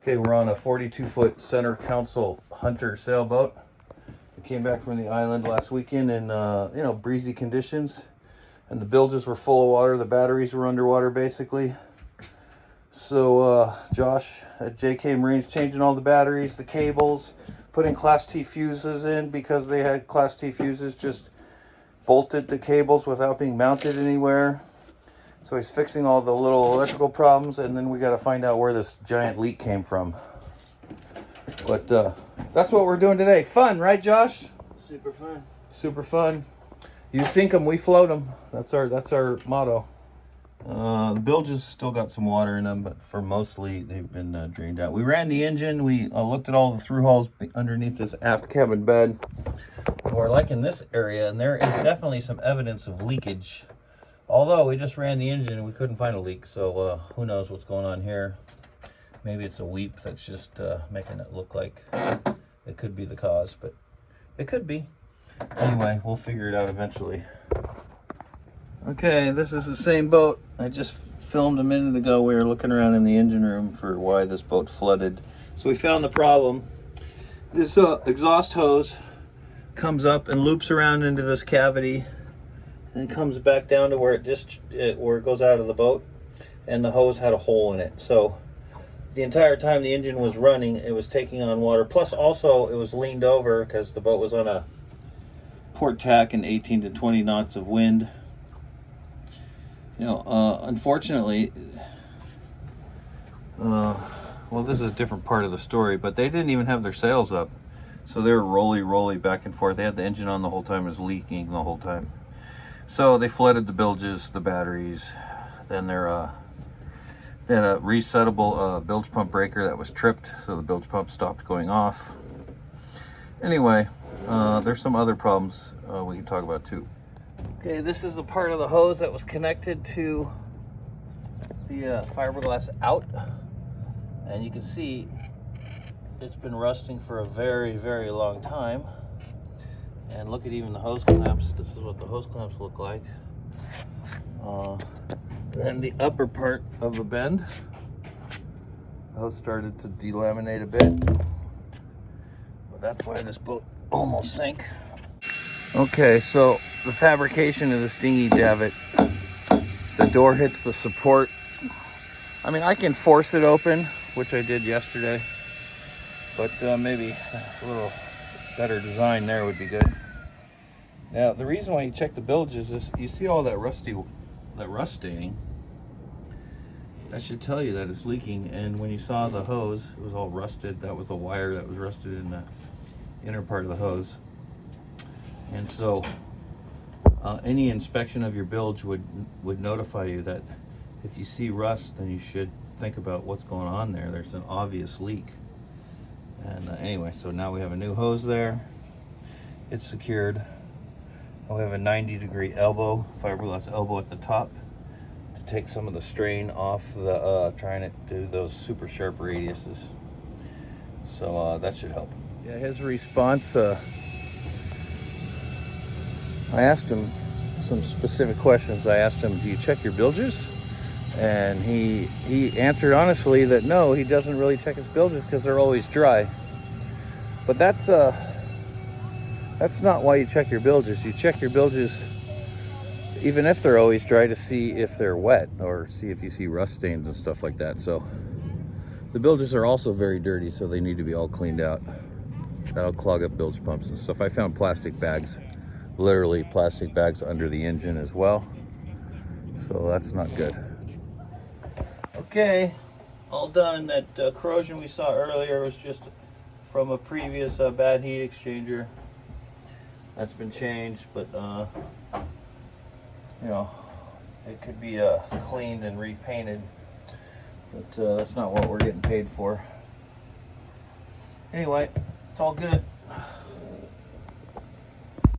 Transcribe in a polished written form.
Okay, we're on a 42-foot center console Hunter sailboat. We came back from the island last weekend in breezy conditions, and the bilges were full of water. The batteries were underwater basically. So Josh at JK Marine's changing all the batteries, the cables, putting Class T fuses in because they had Class T fuses just bolted the cables without being mounted anywhere. So he's fixing all the little electrical problems, and then we got to find out where this giant leak came from. But that's what we're doing today. Fun, right, Josh? Super fun. Super fun. You sink them, we float them. That's our motto. The bilges still got some water in them, but for mostly they've been drained out. We ran the engine. We looked at all the through holes underneath this aft cabin bed. We're like in this area, and there is definitely some evidence of leakage. Although we just ran the engine and we couldn't find a leak, so who knows what's going on here. Maybe it's a weep that's just making it look like it could be the cause, but it could be. Anyway, we'll figure it out eventually. Okay, this is the same boat. I just filmed a minute ago. We were looking around in the engine room for why this boat flooded. So we found the problem. This exhaust hose comes up and loops around into this cavity, and it comes back down to where where it goes out of the boat, and the hose had a hole in it. So the entire time the engine was running, it was taking on water. Plus also it was leaned over because the boat was on a port tack and 18 to 20 knots of wind. Unfortunately, well, this is a different part of the story, but they didn't even have their sails up. So they were rolly back and forth. They had the engine on the whole time. It was leaking the whole time. So they flooded the bilges, the batteries. Then they had a resettable bilge pump breaker that was tripped, so the bilge pump stopped going off. Anyway, there's some other problems we can talk about too. Okay, this is the part of the hose that was connected to the fiberglass out, and you can see it's been rusting for a very long time. And look at even the hose clamps. This is what the hose clamps look like. Then the upper part of the bend, the hose started to delaminate a bit. But that's why this boat almost sank. Okay, so the fabrication of this dinghy davit, the door hits the support. I mean, I can force it open, which I did yesterday, but maybe a little better design there would be good. Now, the reason why you check the bilges is you see all that rust staining. That should tell you that it's leaking. And when you saw the hose, it was all rusted. That was the wire that was rusted in the inner part of the hose. And so any inspection of your bilge would notify you that if you see rust, then you should think about what's going on there. There's an obvious leak. And anyway, so now we have a new hose there. It's secured. And we have a 90-degree elbow, fiberglass elbow at the top to take some of the strain off the trying to do those super sharp radiuses. So that should help. Yeah, his response, I asked him some specific questions. I asked him, do you check your bilges? And he answered honestly that no, he doesn't really check his bilges because they're always dry. But that's not why you check your bilges. You check your bilges even if they're always dry to see if they're wet or see if you see rust stains and stuff like that. So the bilges are also very dirty, so they need to be all cleaned out. That'll clog up bilge pumps and stuff. I found plastic bags, literally plastic bags under the engine as well. So that's not good. Okay, all done. That corrosion we saw earlier was just from a previous bad heat exchanger. That's been changed, but it could be cleaned and repainted, but that's not what we're getting paid for. Anyway, it's all good.